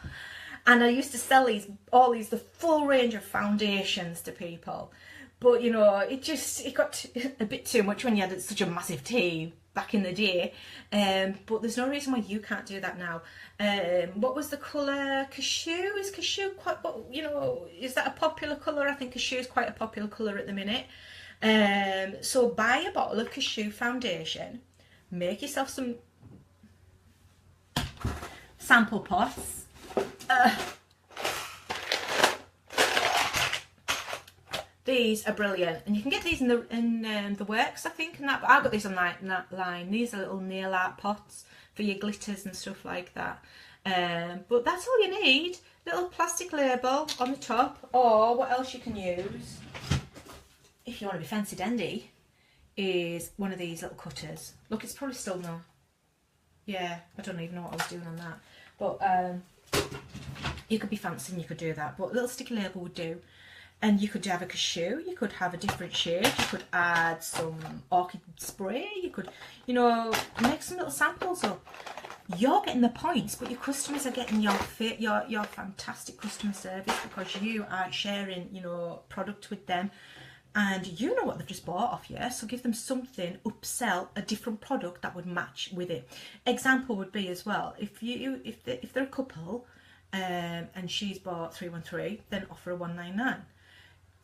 And I used to sell the full range of foundations to people. But, you know, it got a bit too much when you had such a massive team. back in the day, but there's no reason why you can't do that now. What was the colour? Cashew? Is cashew quite, you know, is that a popular colour? I think cashew is quite a popular colour at the minute. So buy a bottle of cashew foundation, make yourself some sample pots. These are brilliant, and you can get these in the works, I think, and that. But I got these on that line. These are little nail art pots for your glitters and stuff like that. But that's all you need. Little plastic label on the top, or what else you can use, if you want to be fancy dandy, is one of these little cutters. Look, it's probably still no. Yeah, I don't even know what I was doing on that. But you could be fancy and you could do that. But a little sticky label would do. And you could have a cashew, you could have a different shade, you could add some orchid spray, you could, you know, make some little samples up. You're getting the points, but your customers are getting your fantastic customer service, because you are sharing, you know, product with them, and you know what they've just bought off you. So give them something, upsell a different product that would match with it. Example would be as well, if they're a couple, and she's bought 313, then offer a 199.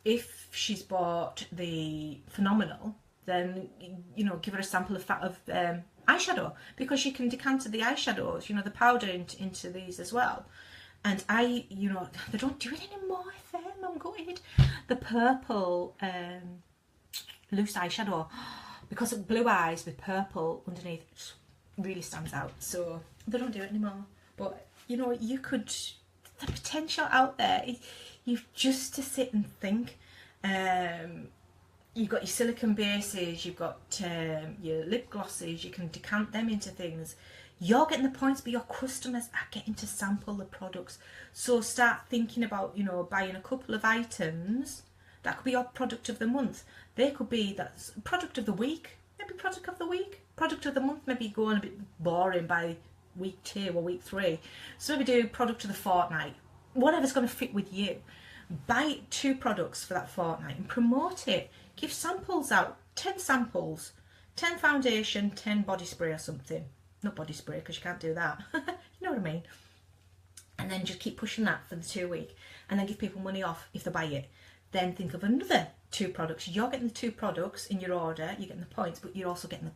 If she's bought the Phenomenal, then, you know, give her a sample of eyeshadow, because you can decant the eyeshadows, you know, the powder into these as well. And you know, they don't do it anymore, FM, I'm gutted. The purple loose eyeshadow, because of blue eyes with purple underneath, really stands out. So they don't do it anymore. But, you know, you could, the potential out there, you've just to sit and think. You've got your silicone bases, you've got your lip glosses, you can decant them into things. You're getting the points, but your customers are getting to sample the products. So start thinking about, you know, buying a couple of items. That could be your product of the month. They could be that's product of the week, maybe product of the week. Product of the month, maybe going a bit boring by week 2 or week 3. So maybe do product of the fortnight. Whatever's going to fit with you. Buy 2 products for that fortnight and promote it. Give samples out, 10 samples, 10 foundation, 10 body spray or something. Not body spray, because you can't do that. You know what I mean? And then just keep pushing that for the 2 week, and then give people money off if they buy it. Then think of another 2 products. You're getting the 2 products in your order, you're getting the points, but you're also getting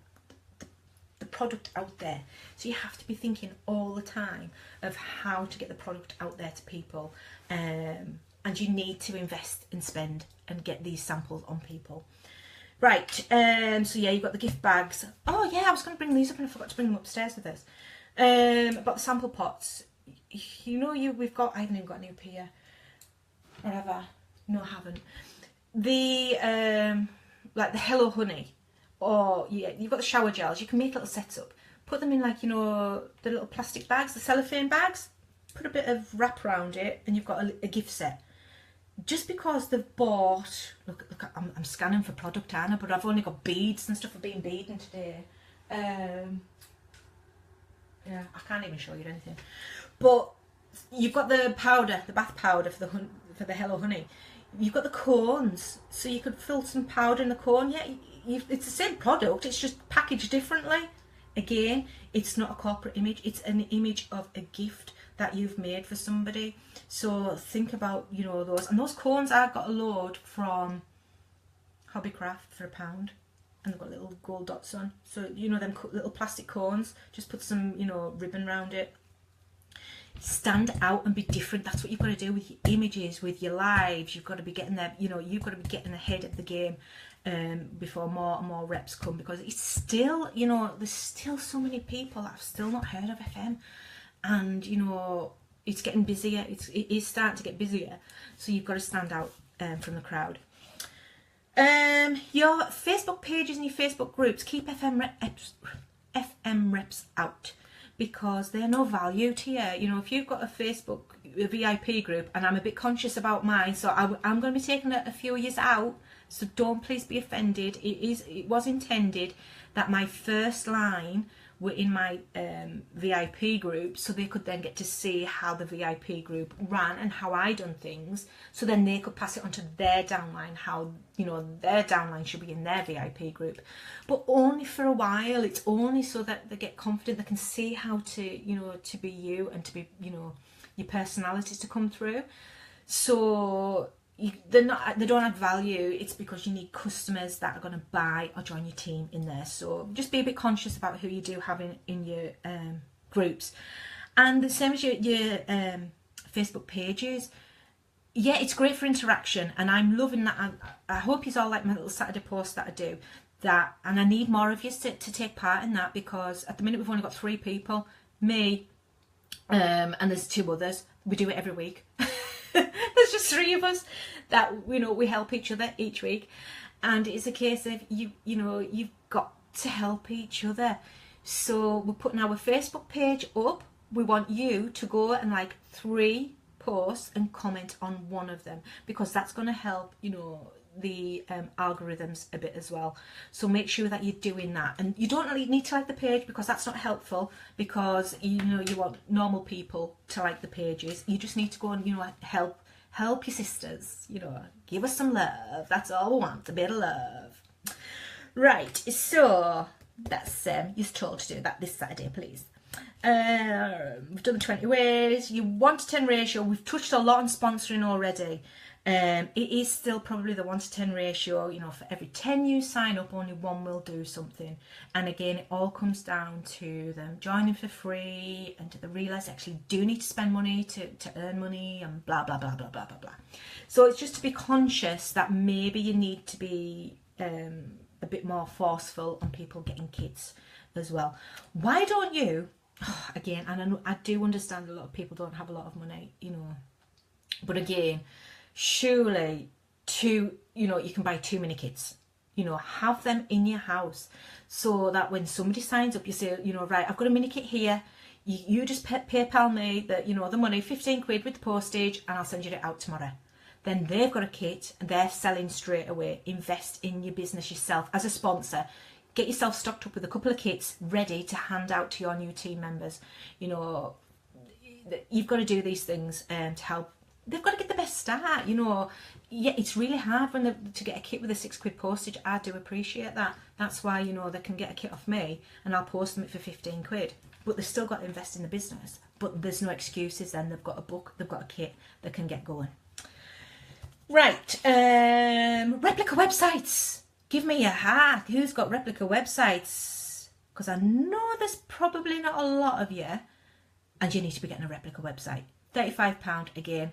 the product out there. So you have to be thinking all the time of how to get the product out there to people. And you need to invest and spend and get these samples on people. Right, so yeah, you've got the gift bags. Oh yeah, I was going to bring these up and I forgot to bring them upstairs with us. About the sample pots. You know, we've got, I haven't even got any up here. Or have I? No, I haven't. The, like the Hello Honey. Or, yeah, you've got the shower gels. You can make little sets up. Put them in, like, you know, the little plastic bags, the cellophane bags. Put a bit of wrap around it and you've got a gift set. Just because they've bought, look, I'm scanning for product, Anna, but I've only got beads and stuff. I've been beading today. Yeah, I can't even show you anything. But you've got the powder, the bath powder for the Hello Honey. You've got the cones, so you could fill some powder in the cone. Yeah, it's the same product, it's just packaged differently. Again, it's not a corporate image, it's an image of a gift that you've made for somebody. So think about, you know, those. And those cones, I got a load from Hobbycraft for £1. And they've got little gold dots on. So, you know, them little plastic cones, just put some, you know, ribbon around it. Stand out and be different. That's what you've got to do with your images, with your lives. You've got to be getting there, you know, you've got to be getting ahead of the game before more and more reps come, because it's still, you know, there's still so many people that have still not heard of FM. And, you know, it's getting busier. It is starting to get busier. So you've got to stand out from the crowd. Your Facebook pages and your Facebook groups, keep FM reps out, because they're no value to you. You know, if you've got a Facebook VIP group, and I'm a bit conscious about mine, so I'm going to be taking a few years out, so don't please be offended. It was intended that my first line were in my VIP group, so they could then get to see how the VIP group ran and how I done things, so then they could pass it on to their downline, how, you know, their downline should be in their VIP group. But only for a while. It's only so that they get confident, they can see how to, you know, to be you and to be, you know, your personality to come through. So they don't add value. It's because you need customers that are going to buy or join your team in there. So just be a bit conscious about who you do have in your groups. And the same as your Facebook pages. Yeah, it's great for interaction, and I'm loving that. I hope you all like my little Saturday post that I do. That, and I need more of you to take part in that, because at the minute we've only got 3 people, me, and there's 2 others. We do it every week. There's just 3 of us that, you know, we help each other each week, and it's a case of you know, you've got to help each other. So we're putting our Facebook page up. We want you to go and like 3 posts and comment on one of them, because that's going to help, you know, the algorithms a bit as well. So make sure that you're doing that, and you don't really need to like the page, because that's not helpful, because you know, you want normal people to like the pages. You just need to go and, you know, help your sisters, you know, give us some love. That's all we want, a bit of love. Right, so that's you're told to do that this Saturday, please. We've done the 20 ways, you 1 to 10 ratio. We've touched a lot on sponsoring already. It is still probably the 1 to 10 ratio. You know, for every 10 you sign up, only 1 will do something. And again, it all comes down to them joining for free, and do they realise they actually do need to spend money to earn money, and blah blah blah blah blah blah blah. So it's just to be conscious that maybe you need to be a bit more forceful on people getting kits as well. Why don't you, again, and I do understand a lot of people don't have a lot of money, you know, but again, surely you know, you can buy too many kits. You know, have them in your house, so that when somebody signs up, you say, you know, right, I've got a mini kit here, you just PayPal me the, you know, the money, 15 quid with the postage, and I'll send you it out tomorrow. Then they've got a kit and they're selling straight away. Invest in your business yourself as a sponsor. Get yourself stocked up with a couple of kits ready to hand out to your new team members. You know, you've got to do these things to help. They've got to get the best start, you know. Yeah, it's really hard to get a kit with a 6 quid postage. I do appreciate that. That's why, you know, they can get a kit off me and I'll post them it for 15 quid. But they've still got to invest in the business. But there's no excuses then. They've got a book, they've got a kit, they can get going. Right, replica websites. Give me a hack. Who's got replica websites? Because I know there's probably not a lot of you, and you need to be getting a replica website. £35 again.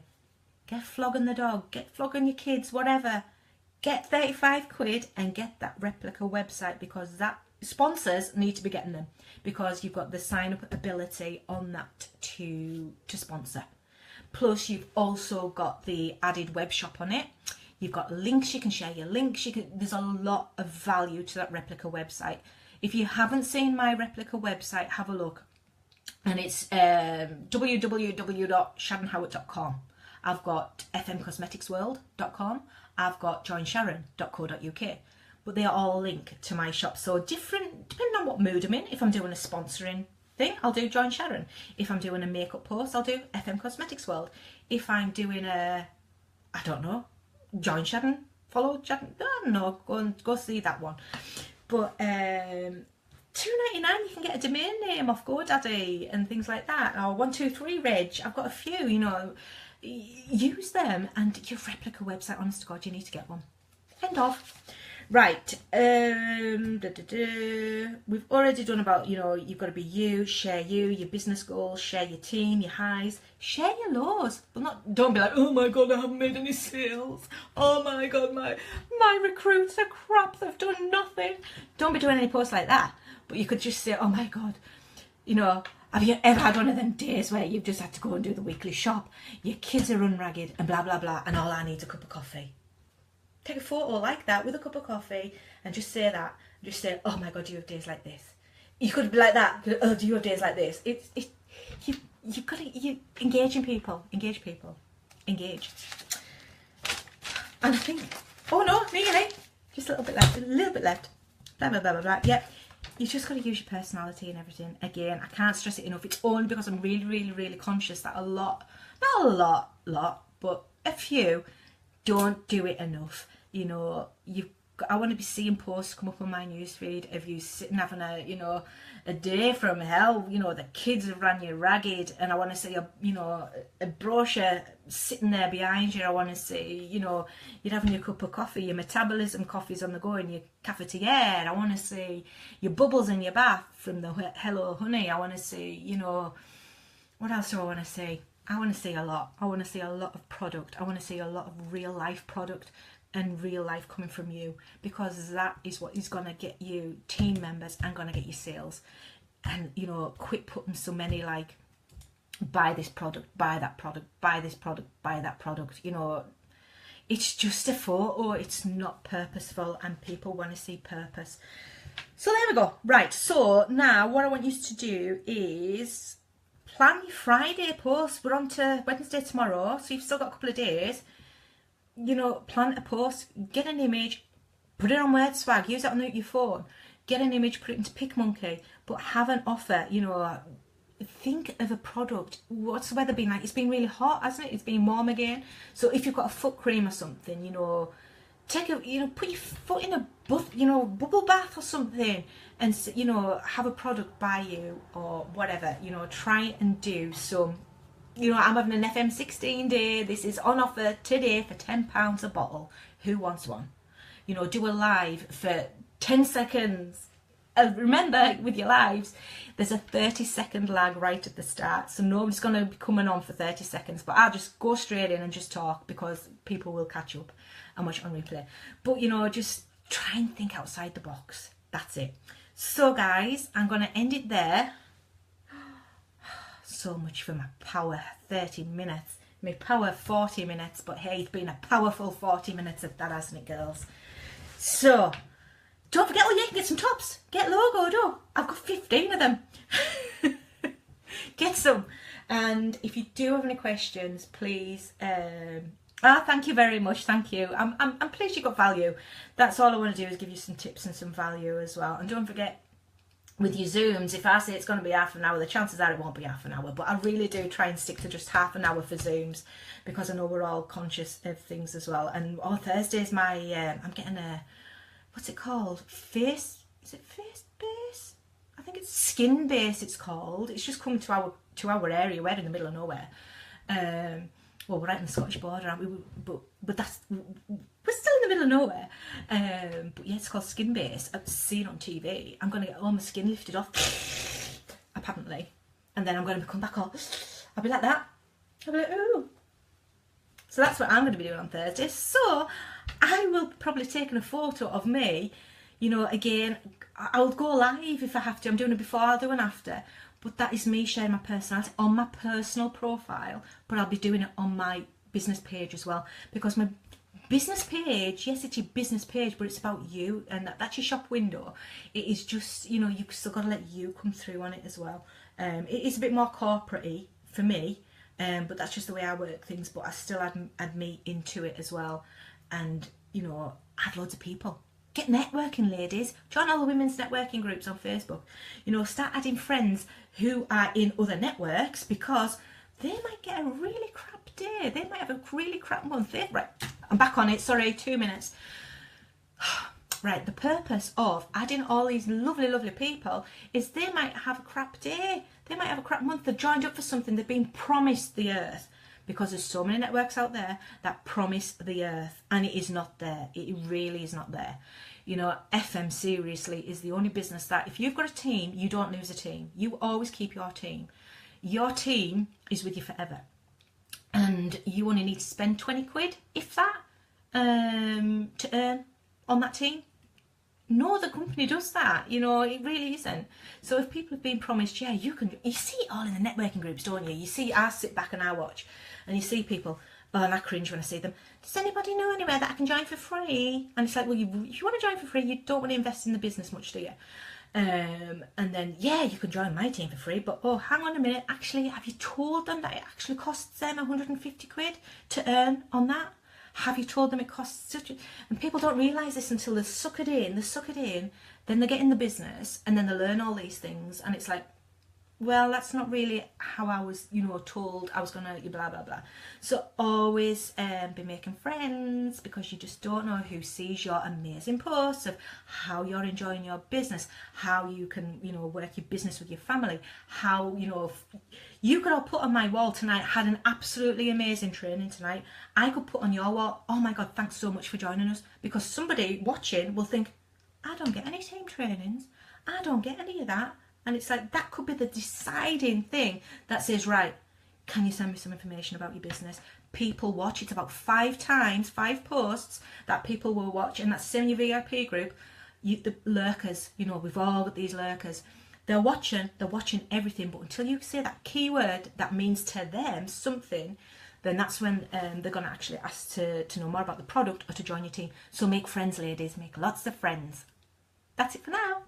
Get flogging the dog, get flogging your kids, whatever. Get 35 quid and get that replica website, because that sponsors need to be getting them, because you've got the sign up ability on that to sponsor. Plus you've also got the added web shop on it. You've got links, you can share your links, there's a lot of value to that replica website. If you haven't seen my replica website, have a look. And it's www.sharonhoward.com. I've got fmcosmeticsworld.com. I've got joinsharon.co.uk. But they are all linked to my shop. So different, depending on what mood I'm in. If I'm doing a sponsoring thing, I'll do Join Sharon. If I'm doing a makeup post, I'll do FM Cosmetics World. If I'm doing a, I don't know, Join Sharon, follow Sharon, I don't know, go see that one. But $2.99 you can get a domain name off GoDaddy and things like that, or 123 Reg. I've got a few, you know. Use them, and your replica website, honest to God, you need to get one. End of. Right, we've already done about, you know, you've got to be you, share your business goals, share your team, your highs, share your lows, but don't be like, oh my God, I haven't made any sales, oh my God, my recruits are crap, they've done nothing. Don't be doing any posts like that, but you could just say, oh my God, you know, have you ever had one of them days where you've just had to go and do the weekly shop, your kids are run ragged and blah blah blah, and all I need is a cup of coffee? Take a photo like that with a cup of coffee and just say that. Just say, oh my God, do you have days like this? You could be like that. Oh, do you have days like this? You've got to engage people. Engage. And I think, oh no, nearly. Just a little bit left. Blah, blah, blah, blah, blah. Yep. you just got to use your personality and everything. Again, I can't stress it enough. It's only because I'm really, really, really conscious that a lot, not a lot, but a few don't do it enough. You know, I want to be seeing posts come up on my newsfeed of you sitting having a, you know, a day from hell. You know, the kids have ran you ragged, and I want to see a brochure sitting there behind you. I want to see, you know, you're having your cup of coffee, your metabolism coffee's on the go in your cafetiere. I want to see your bubbles in your bath from the Hello Honey. I want to see, you know, what else do I want to see? I want to see a lot. I want to see a lot of product. I want to see a lot of real life product and real life coming from you, because that is what is going to get you team members and going to get you sales. And, you know, quit putting so many like, buy this product, buy that product, buy this product, buy that product. You know, it's just a photo. It's not purposeful, and people want to see purpose. So there we go. Right, so now what I want you to do is plan your Friday post. We're on to Wednesday tomorrow, so you've still got a couple of days. You know, plan a post, get an image, put it on WordSwag, use it on your phone, get an image, put it into PicMonkey, but have an offer. You know, think of a product. What's the weather been like? It's been really hot, hasn't it? It's been warm again. So if you've got a foot cream or something, you know, put your foot in a bubble bath or something, and, you know, have a product by you or whatever. You know, try and do some. You know, I'm having an FM16 day. This is on offer today for £10 a bottle. Who wants one? You know, do a live for 10 seconds. Remember, with your lives, there's a 30-second lag right at the start. So nobody's going to be coming on for 30 seconds. But I'll just go straight in and just talk, because people will catch up and watch it on replay. But, you know, just try and think outside the box. That's it. So, guys, I'm going to end it there. So much for my power 30 minutes, my power 40 minutes, but hey, it's been a powerful 40 minutes of that, hasn't it, girls? So don't forget, oh yeah, you can get some tops, get logoed up. I've got 15 of them. Get some. And if you do have any questions, please thank you very much, thank you. I'm pleased you got value. That's all I want to do, is give you some tips and some value as well. And don't forget, with your Zooms, if I say it's going to be half an hour, the chances are it won't be half an hour. But I really do try and stick to just half an hour for Zooms, because I know we're all conscious of things as well. And on Thursdays, I'm getting a, what's it called? Is it face base? I think it's skin base. It's called. It's just come to our area. We're in the middle of nowhere. Well, we're right on the Scottish border, aren't we? But that's, we're still in the middle of nowhere. But yeah, it's called Skin Base. I've seen it on TV. I'm going to get all my skin lifted off, apparently. And then I'm going to come back all, I'll be like that. I'll be like, ooh. So that's what I'm going to be doing on Thursday. So I will probably take a photo of me. You know, again, I'll go live if I have to. I'm doing it before, I'll do an after. But that is me sharing my personality on my personal profile. But I'll be doing it on my business page as well. Because my business page, yes, it's your business page, but it's about you, and that's your shop window. It is just, you know, you've still got to let you come through on it as well. It is a bit more corporate-y for me, but that's just the way I work things. But I still add me into it as well, and, you know, add loads of people. Get networking, ladies. Join all the women's networking groups on Facebook. You know, start adding friends who are in other networks, because they might get a really crap day. They might have a really crap month. Right, I'm back on it. Sorry, 2 minutes. Right, the purpose of adding all these lovely, lovely people is they might have a crap day. They might have a crap month. They've joined up for something. They've been promised the earth, because there's so many networks out there that promise the earth, and it is not there. It really is not there. You know, FM seriously is the only business that if you've got a team, you don't lose a team. You always keep your team. Your team is with you forever. And you only need to spend 20 quid, if that, to earn on that team. No other company does that, you know, it really isn't. So if people have been promised, yeah, you see it all in the networking groups, don't you? You see, I sit back and I watch, and you see people, oh, and I cringe when I see them. Does anybody know anywhere that I can join for free? And it's like, well, if you want to join for free, you don't want to invest in the business much, do you? And then, yeah, you can join my team for free, but oh, hang on a minute, actually, have you told them that it actually costs them 150 quid to earn on that? Have you told them it costs such a... And people don't realise this until they suck it in, then they get in the business, and then they learn all these things, and it's like, well, that's not really how I was, you know, told I was going to, blah, blah, blah. So always be making friends, because you just don't know who sees your amazing posts of how you're enjoying your business, how you can, you know, work your business with your family, how, you know, you could all put on my wall tonight, had an absolutely amazing training tonight. I could put on your wall, oh my God, thanks so much for joining us, because somebody watching will think, I don't get any team trainings, I don't get any of that. And it's like, that could be the deciding thing that says, right, can you send me some information about your business? People watch. It's about 5 posts that people will watch. And that's the same in your VIP group. The lurkers, you know, we've all got these lurkers. They're watching everything. But until you say that keyword that means to them something, then that's when they're going to actually ask to know more about the product or to join your team. So make friends, ladies. Make lots of friends. That's it for now.